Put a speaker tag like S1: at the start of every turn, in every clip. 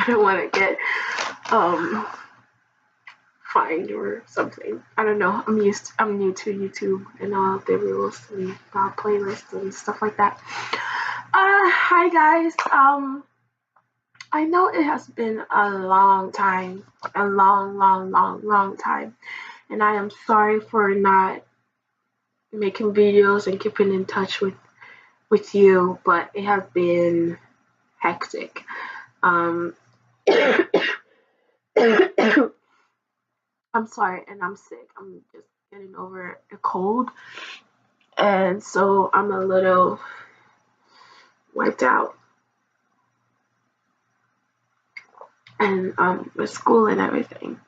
S1: I don't want to get fined or something. I don't know. I'm new to YouTube and all the rules and playlists and stuff like that. Hi guys. I know it has been a long time, a long time, and I am sorry for not making videos and keeping in touch with you, but it has been hectic. I'm sorry, and I'm sick. I'm just getting over a cold, and so I'm a little wiped out. And with school and everything.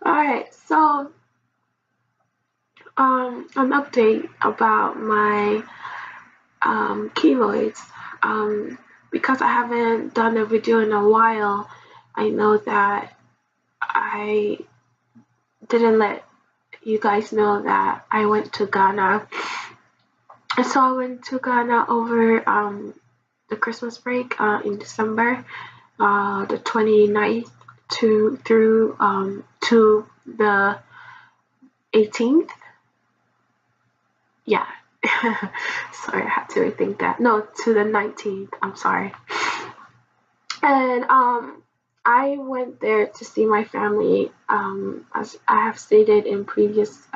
S1: Alright, so an update about my keloids. Because I haven't done a video in a while, I know that I didn't let you guys know that I went to Ghana. So I went to Ghana over the Christmas break in December, the 29th to the 18th. Yeah. Sorry, I had to rethink that. No, to the 19th. I'm sorry. And I went there to see my family. As I have stated in previous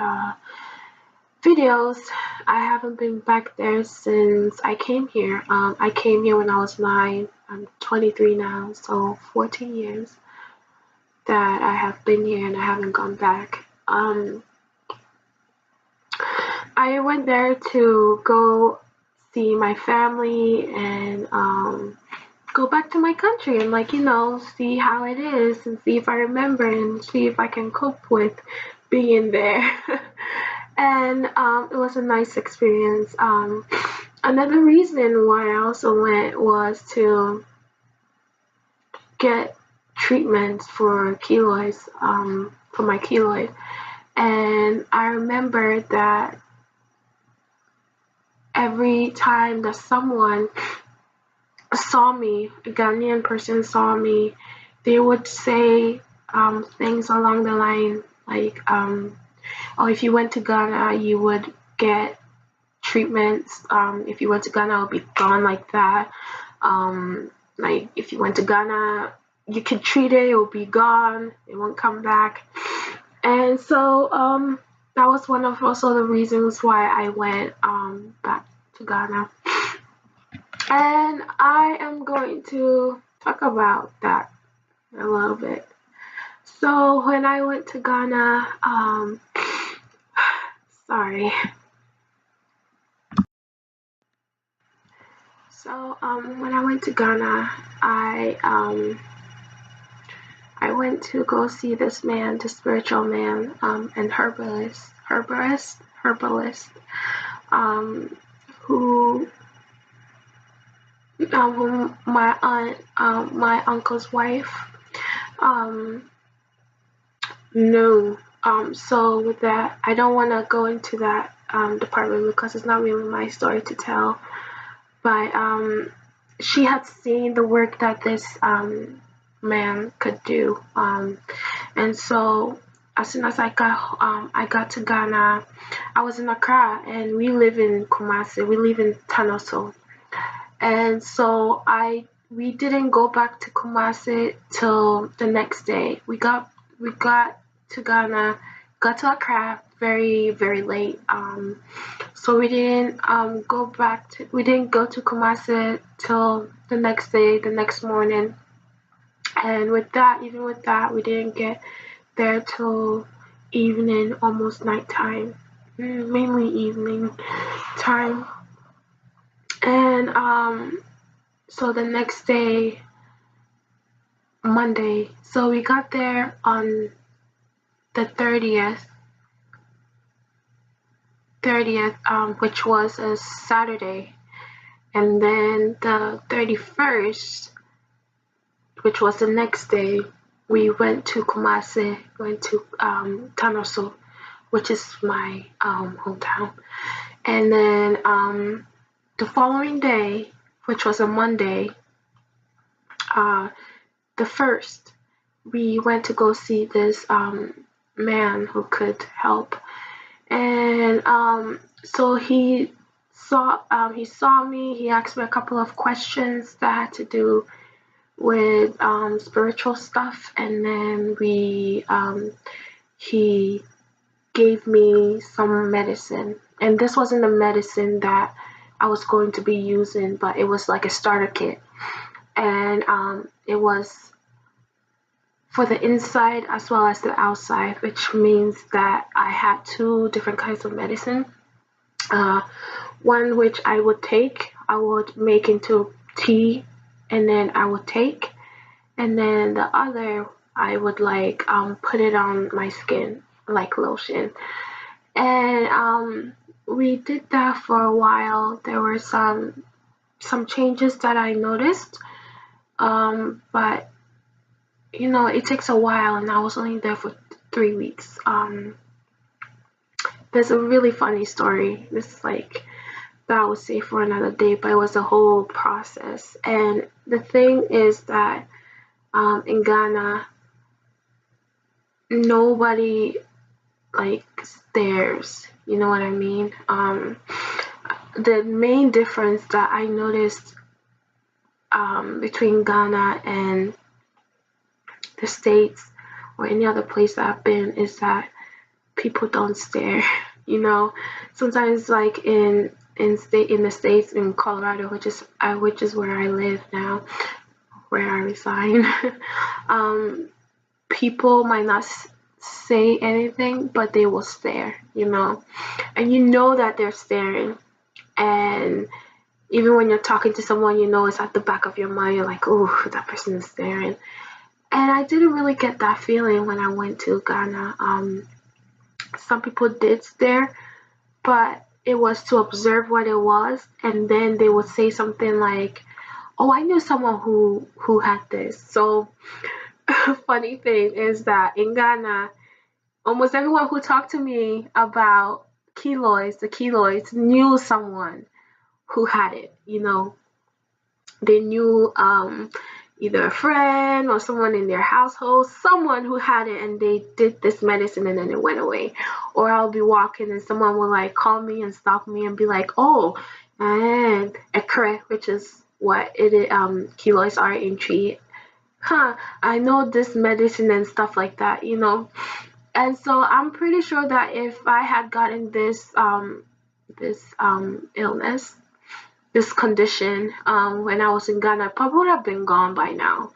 S1: videos, I haven't been back there since I came here. I came here when I was 9. I'm 23 now, so 14 years that I have been here and I haven't gone back. I went there to go see my family and go back to my country and, like, you know, see how it is and see if I remember and see if I can cope with being there. And it was a nice experience. Another reason why I also went was to get treatments for keloids, for my keloid. And I remember that every time that someone saw me, a Ghanaian person saw me, they would say things along the line like, oh, if you went to Ghana, you would get treatments. If you went to Ghana, it would be gone like that. Like, if you went to Ghana, you could treat it, it will be gone, it won't come back. And so that was one of also the reasons why I went back to Ghana. And I am going to talk about that a little bit. So when I went to Ghana, sorry. So when I went to Ghana, I went to go see this man, the spiritual man, and herbalist, who my aunt, my uncle's wife, knew. So with that, I don't want to go into that department because it's not really my story to tell. But she had seen the work that this man could do, and so as soon as I got to Ghana, I was in Accra, and we live in Kumasi. We live in Tanoso, and so we didn't go back to Kumasi till the next day. We got to Ghana, got to Accra very, very late. So we didn't go to Kumasi till the next day, the next morning. And even with that, we didn't get there till evening, almost nighttime, mainly evening time. And so the next day, Monday, so we got there on the 30th, which was a Saturday, and then the 31st, which was the next day, we went to Kumasi, went to Tanoso, which is my hometown. And then the following day, which was a Monday, Uh, the first, we went to go see this man who could help, and so he saw me. He asked me a couple of questions that had to do with spiritual stuff, and then he gave me some medicine. And this wasn't the medicine that I was going to be using, but it was like a starter kit. And it was for the inside as well as the outside, which means that I had two different kinds of medicine. Uh, One which I would make into tea, and then I would take, and then the other I would like put it on my skin like lotion. And we did that for a while. There were some changes that I noticed, but it takes a while, and I was only there for 3 weeks. There's a really funny story. This is like that I would say for another day, but it was a whole process. And the thing is that in Ghana, nobody like stares. You know what I mean? The main difference that I noticed between Ghana and the States or any other place that I've been is that people don't stare. Sometimes like in the States, in Colorado, which is where I live now, where I resign. People might not say anything, but they will stare, and that they're staring. And even when you're talking to someone, it's at the back of your mind. You're like, oh, that person is staring. And I didn't really get that feeling when I went to Ghana. Some people did stare, but it was to observe what it was, and then they would say something like, "Oh, I knew someone who had this." So, funny thing is that in Ghana, almost everyone who talked to me about the keloids, knew someone who had it. They knew either a friend or someone in their household, someone who had it, and they did this medicine and then it went away. Or I'll be walking and someone will like call me and stop me and be like, "Oh, and ekre," which is what it is, keloids are in tree. I know this medicine and stuff like that. And so I'm pretty sure that if I had gotten this illness, this condition, when I was in Ghana, I probably would have been gone by now.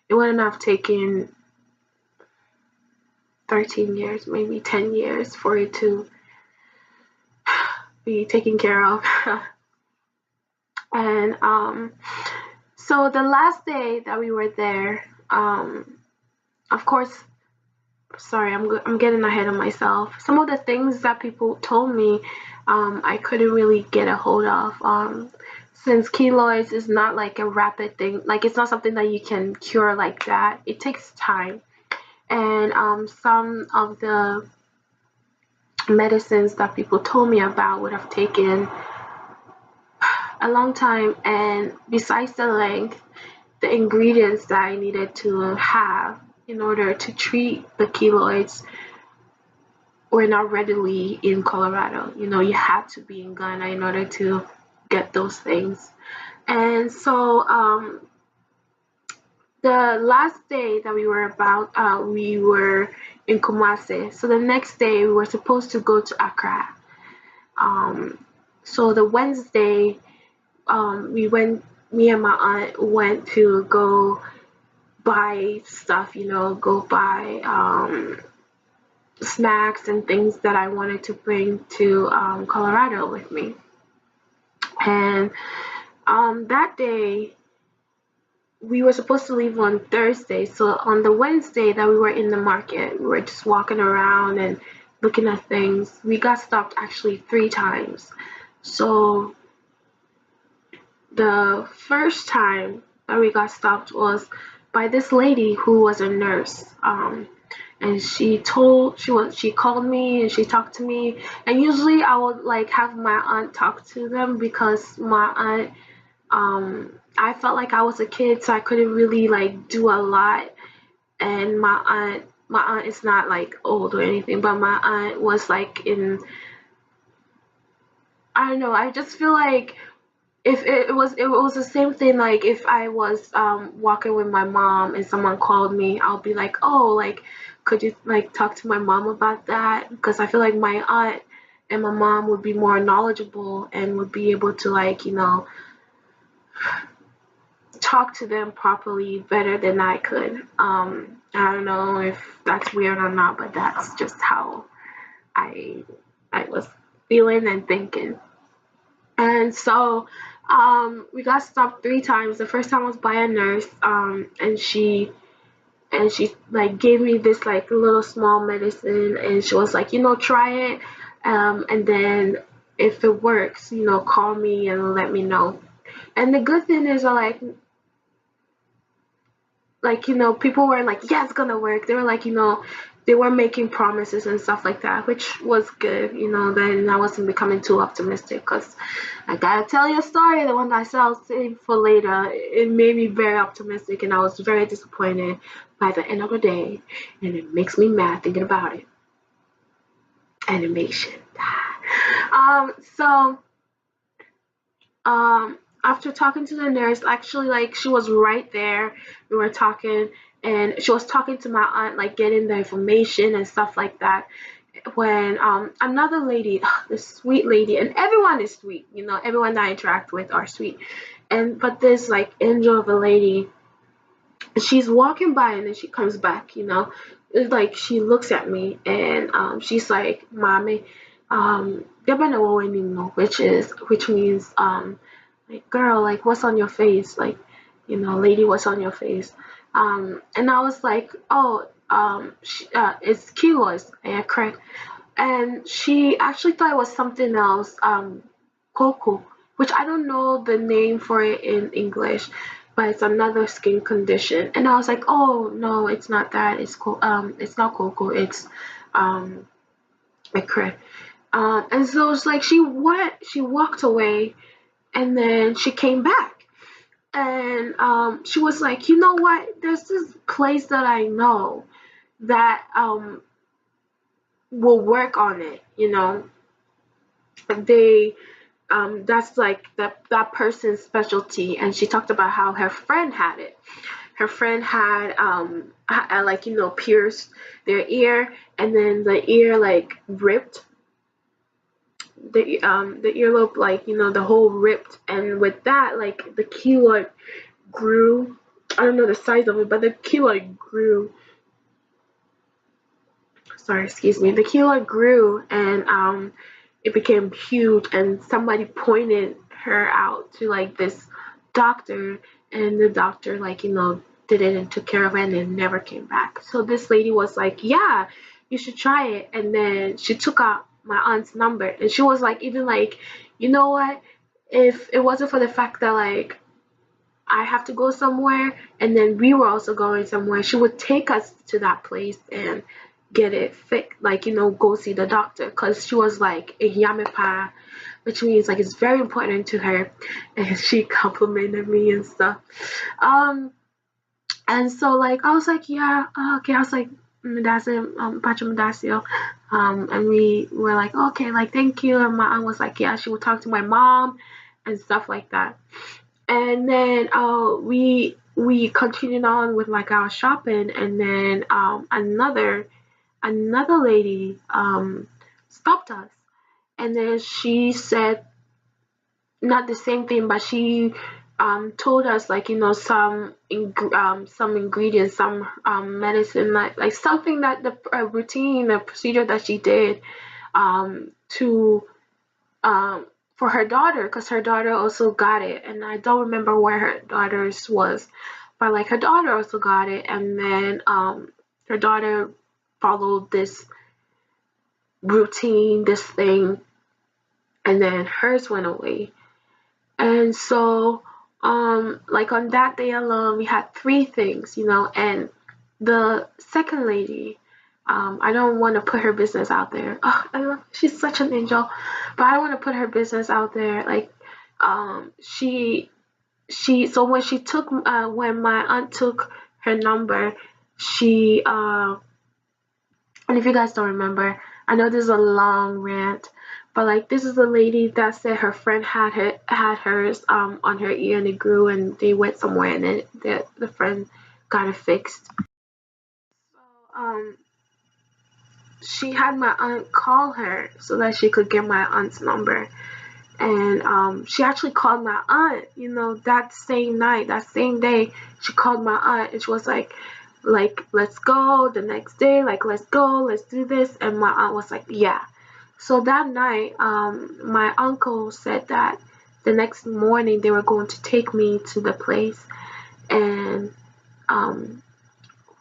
S1: It wouldn't have taken 13 years, maybe 10 years for it to be taken care of. And so the last day that we were there, of course, sorry, I'm getting ahead of myself. Some of the things that people told me, I couldn't really get a hold of. Since keloids is not like a rapid thing, like it's not something that you can cure like that. It takes time. And some of the medicines that people told me about would have taken a long time. And besides the length, the ingredients that I needed to have in order to treat the keloids were not readily in Colorado. You had to be in Ghana in order to get those things. And so the last day that we were in Kumasi. So the next day we were supposed to go to Accra. So the Wednesday, me and my aunt went to go buy stuff, go buy snacks and things that I wanted to bring to Colorado with me. And that day, we were supposed to leave on Thursday. So on the Wednesday that we were in the market, we were just walking around and looking at things. We got stopped actually 3 times. So the first time that we got stopped was by this lady who was a nurse. And she called me and she talked to me. And usually I would like have my aunt talk to them because my aunt I felt like I was a kid, so I couldn't really like do a lot. And my aunt is not like old or anything, but my aunt was like in, I don't know, I just feel like if it was the same thing, like if I was walking with my mom and someone called me, I'll be like, oh, like could you like talk to my mom about that? Because I feel like my aunt and my mom would be more knowledgeable and would be able to like, talk to them properly better than I could. I don't know if that's weird or not, but that's just how I I was feeling and thinking. And so we got stopped 3 times. The first time was by a nurse, and she like gave me this like little small medicine, and she was like, try it, and then if it works, call me and let me know. And the good thing is, people were like, yeah, it's gonna work. They were like, they were making promises and stuff like that, which was good. Then I wasn't becoming too optimistic, because I gotta tell you a story, the one that I said I'll save for later. It made me very optimistic, and I was very disappointed by the end of the day, and it makes me mad thinking about it. Animation. So um after talking to the nurse, actually, like, she was right there. We were talking, and she was talking to my aunt, like getting the information and stuff like that, when another lady, this sweet lady, and everyone is sweet, everyone that I interact with are sweet, and but this like angel of a lady, she's walking by, and then she comes back. It's like she looks at me, and she's like, mommy, "Gaba na wo anymore," which means, like, girl, like, what's on your face, like, lady, what's on your face. And I was like, oh, it's keloids, yeah, correct. And she actually thought it was something else, cocoa, which I don't know the name for it in English, but it's another skin condition. And I was like, oh no, it's not that. It's not cocoa. It's um, ecre. And so it's like she walked away, and then she came back, and she was like, you know what? There's this place that I know that will work on it. They that's like that person's specialty. And she talked about how her friend had it. Her friend had like, pierced their ear, and then the ear like ripped, the earlobe, like, the whole ripped. And with that, like, the keloid grew. I don't know the size of it, but the keloid grew. Sorry, excuse me. The keloid grew, and it became huge, and somebody pointed her out to like this doctor, and the doctor, like, did it and took care of it, and it never came back. So this lady was like, yeah, you should try it. And then she took out my aunt's number, and she was like, even like, you know what, if it wasn't for the fact that, like, I have to go somewhere, and then we were also going somewhere, she would take us to that place and get it fixed, like, go see the doctor, because she was like a yamipa, which means like it's very important to her. And she complimented me and stuff. Um, and so, like, I was like, yeah, okay. I was like, Medasio, Pacha Medasio. And we were like, okay, like, thank you. And my aunt was like, yeah, she would talk to my mom and stuff like that. And then we continued on with like our shopping, and then another lady stopped us, and then she said not the same thing, but she told us, like, some ingredients, some medicine, like something that the routine, the procedure that she did to for her daughter, because her daughter also got it, and I don't remember where her daughter's was, but like her daughter also got it, and then her daughter followed this routine, this thing, and then hers went away. And so, like, on that day alone, we had 3 things, and the second lady, I don't want to put her business out there. Oh, she's such an angel, but I don't want to put her business out there. Like, she so when she took when my aunt took her number, she and if you guys don't remember, I know this is a long rant, but like this is a lady that said her friend had hers on her ear and it grew and they went somewhere and then the friend got it fixed. So she had my aunt call her so that she could get my aunt's number. And she actually called my aunt, you know, that same night, that same day. She called my aunt and she was like let's go the next day, like let's go, let's do this. And my aunt was like, yeah. So that night, my uncle said that the next morning they were going to take me to the place, and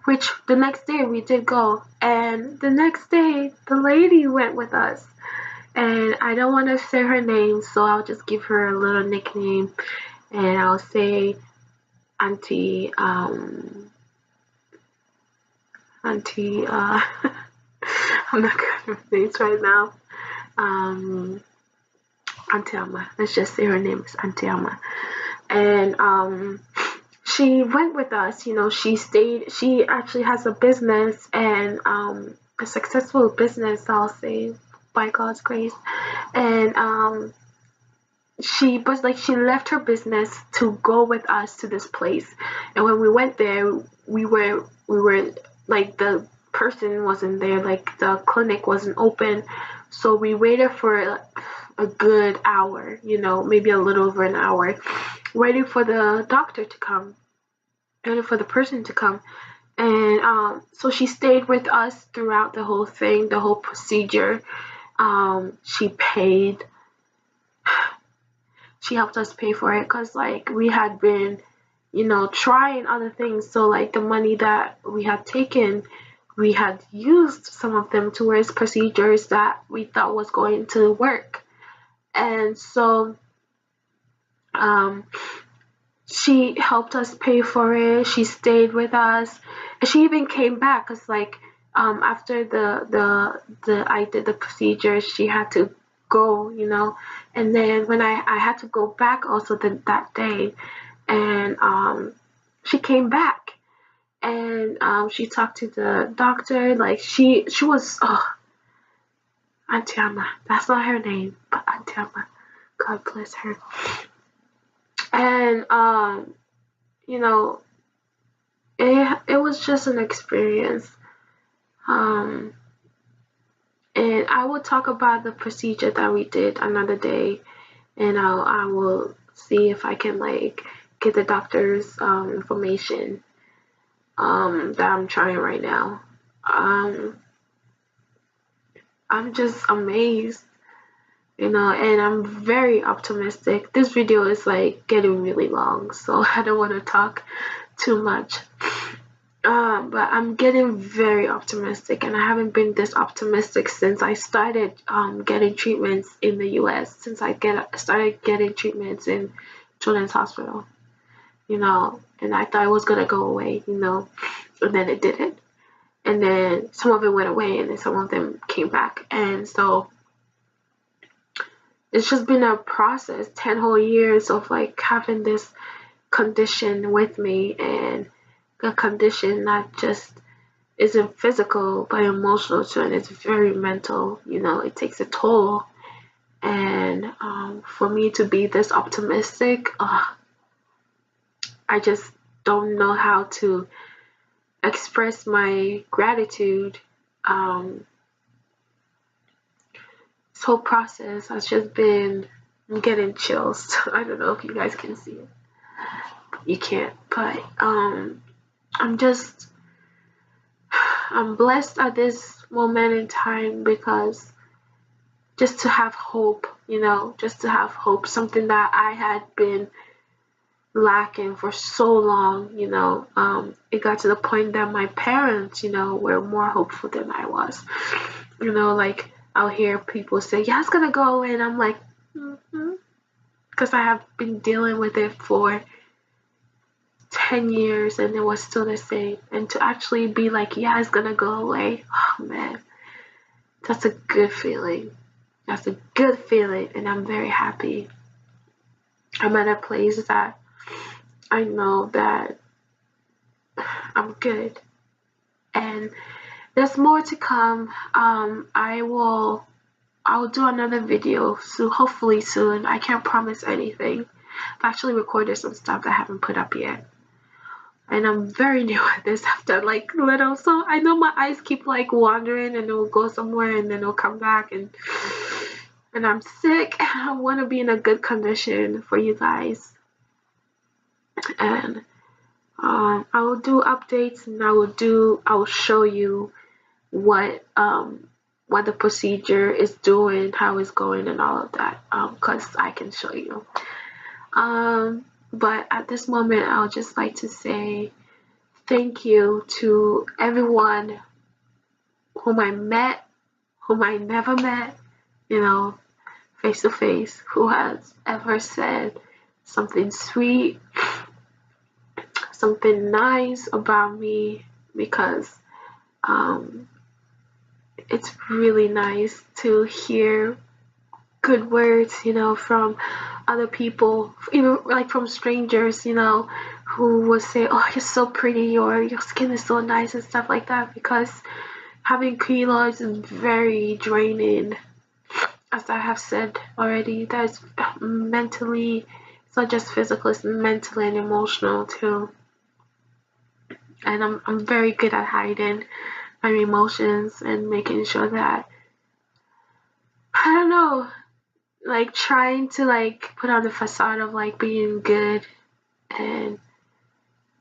S1: which the next day we did go, and the next day the lady went with us, and I don't want to say her name, so I'll just give her a little nickname, and I'll say Auntie, Auntie, I'm not good with names right now. Auntie Alma. Let's just say her name is Auntie Alma. And she went with us. You know, she stayed. She actually has a business and a successful business, I'll say, by God's grace. And she left her business to go with us to this place. And when we went there, we were like the person wasn't there, like the clinic wasn't open, so we waited for a good hour, you know, maybe a little over an hour, waiting for the doctor to come, waiting for the person to come. And so she stayed with us throughout the whole thing, the whole procedure. She paid, she helped us pay for it because like we had been, you know, trying other things. So like the money that we had taken, we had used some of them towards procedures that we thought was going to work. And so she helped us pay for it. She stayed with us, and she even came back because like after the I did the procedure, she had to go, you know. And then when I had to go back also that day, and she came back, and she talked to the doctor. Like she was Auntie Alma. That's not her name, but Auntie Alma. God bless her. And you know, it was just an experience. Um, and I will talk about the procedure that we did another day, and I will see if I can like get the doctor's information that I'm trying right now. I'm just amazed, you know, and I'm very optimistic. This video is like getting really long, so I don't want to talk too much. But I'm getting very optimistic, and I haven't been this optimistic since I started getting treatments in the U.S. Since I started getting treatments in Children's Hospital, you know, and I thought it was gonna go away, you know, and then it didn't. And then some of it went away, and then some of them came back, and so it's just been a process, 10 whole years of like having this condition with me, and a condition that just isn't physical but emotional too, and it's very mental, you know, it takes a toll. And for me to be this optimistic, I just don't know how to express my gratitude. This whole process has just been, I'm getting chills. I don't know if you guys can see it. You can't, but I'm blessed at this moment in time, because just to have hope, you know, just to have hope, something that I had been lacking for so long, you know. It got to the point that my parents, you know, were more hopeful than I was. You know, like I'll hear people say, yeah, it's gonna go away, and I'm like, because I have been dealing with it for 10 years and it was still the same. And to actually be like, yeah, it's gonna go away, oh man, that's a good feeling. That's a good feeling, and I'm very happy. I'm at a place that I know that I'm good. And there's more to come. I'll do another video soon, hopefully soon. I can't promise anything. I've actually recorded some stuff that I haven't put up yet. And I'm very new at this. I've done like little, so I know my eyes keep like wandering and it'll go somewhere and then it'll come back, and I'm sick. I want to be in a good condition for you guys. And I will do updates, and I will show you what the procedure is doing, how it's going, and all of that, because I can show you. But at this moment, I would just like to say thank you to everyone whom I met, whom I never met, face to face, who has ever said something sweet, something nice about me, because it's really nice to hear good words, from other people, even like from strangers, who will say, "Oh, you're so pretty," or "Your skin is so nice," and stuff like that. Because having keloids is very draining, as I have said already. That's mentally, it's not just physical; it's mentally and emotional too. And I'm very good at hiding my emotions and making sure that, I don't know, like trying to like put on the facade of like being good, and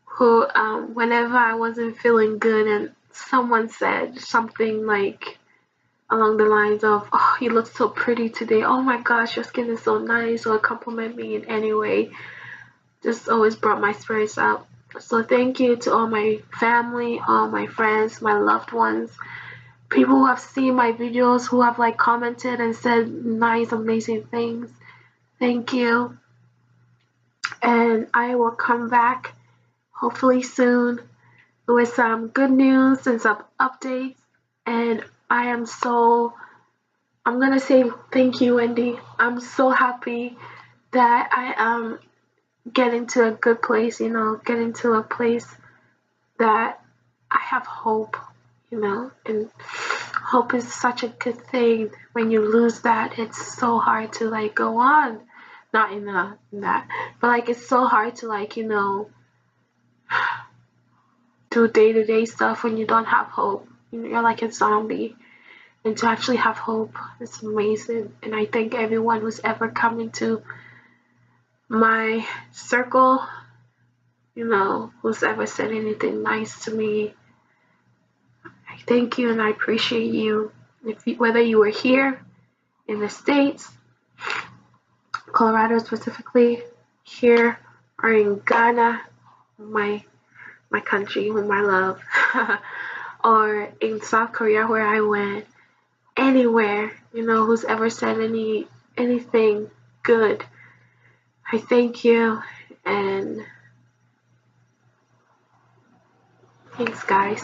S1: who whenever I wasn't feeling good and someone said something like along the lines of, "Oh, you look so pretty today. Oh my gosh, your skin is so nice," or compliment me in any way, just always brought my spirits up. So thank you to all my family, all my friends, my loved ones, people who have seen my videos, who have like commented and said nice, amazing things. Thank you. And I will come back hopefully soon with some good news and some updates. And I'm gonna say thank you, Wendy. I'm so happy that I am getting to a good place, getting to a place that I have hope, and hope is such a good thing. When you lose that, it's so hard to like go on. Not in that, but like it's so hard to like, do day-to-day stuff when you don't have hope. You're like a zombie. And to actually have hope is amazing. And I thank everyone who's ever come into my circle, who's ever said anything nice to me. I thank you and I appreciate you. Whether you were here in the States, Colorado specifically, here, or in Ghana, my country, whom I love, or in South Korea where I went, anywhere, who's ever said anything good. I thank you, and thanks, guys.